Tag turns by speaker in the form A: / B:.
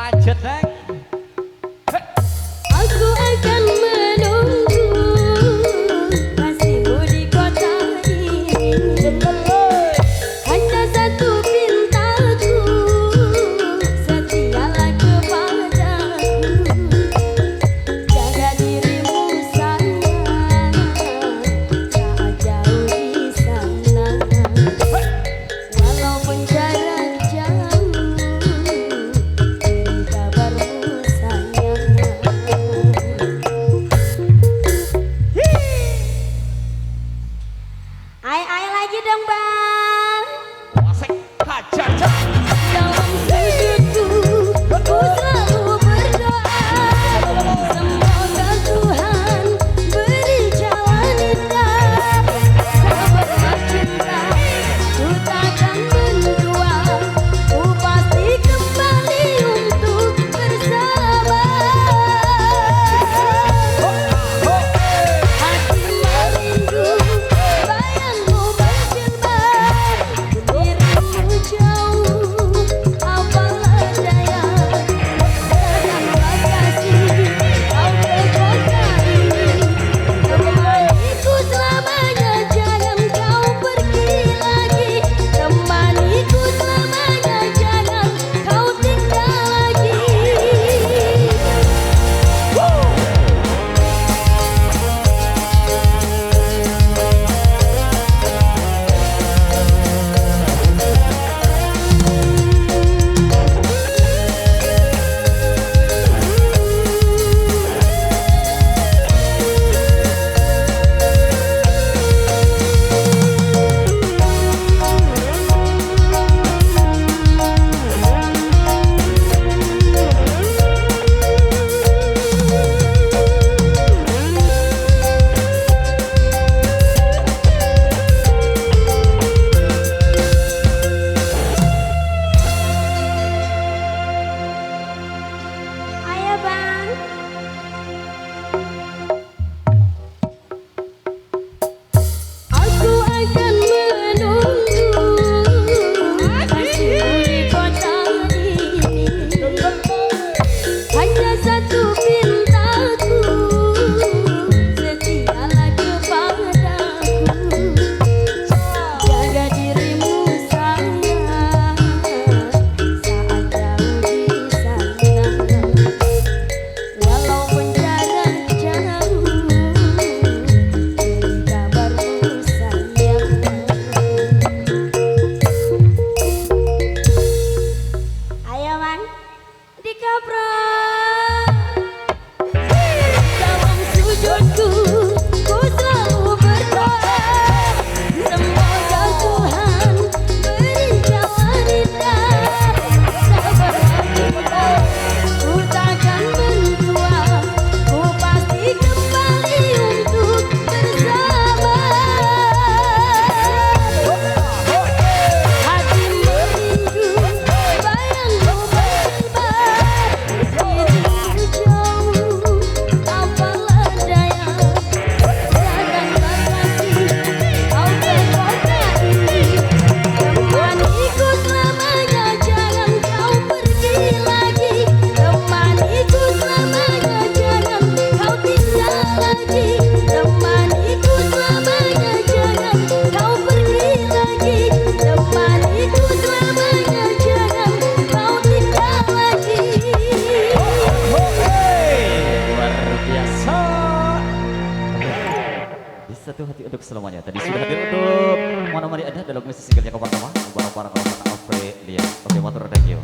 A: Lanjut Neng.
B: Aku akan menunggu kasihmu di kota ini. Hanya satu pintaku, setialah kepadaku. Jaga dirimu sayang, saat jauh di sana. Walaupun jarak jauh, beri kabarmu sayang. Ay lagi dong bang.
A: Wasik hajar cak.
B: Dalam sujudku ku selalu berdoa, semoga Tuhan beri jalan indah. Sahabat cinta ku takkan mendua, ku pasti kembali untuk bersama. Hati merindu bayangmu berjembar, dirimu jauh apalah daya. Datanglah kasih kau ke kota ini, temaniku selamanya, jangan kau pergi lagi. Temaniku selamanya, jangan kau tinggal lagi. Ayo bang. Aku akan menunggu kasihmu di kota ini. Hanya satu pintaku, setialah kepadaku. Jaga dirimu sayang, saat jauh di sana. Walaupun jarak jauh, beri kabarmu sayang. Ayo bang, dikaprok. Dalam sujudku ku selalu berdoa, semoga Tuhan beri jalan indah. Sabarlah kita, ku takkan mendua, ku pasti kembali untuk bersama. Hati merindu bayangmu berjembar, dirimu jauh apalah daya. Datanglah kasih kau ke kota ini, temaniku selamanya, jangan kau pergi lagi. Temaniku selamanya, jangan kau tinggal lagi. Temaniku selamanya, jangan kau pergi lagi. Temaniku selamanya, jangan kau tinggal lagi.
A: Luar biasa. Di satu hati untuk selamanya. Tadi sudah hadir untuk mana mari ada dalam misi singlenya kawan-kawan. Para kawan-kawan Alfred Lian. Oke, motor radio.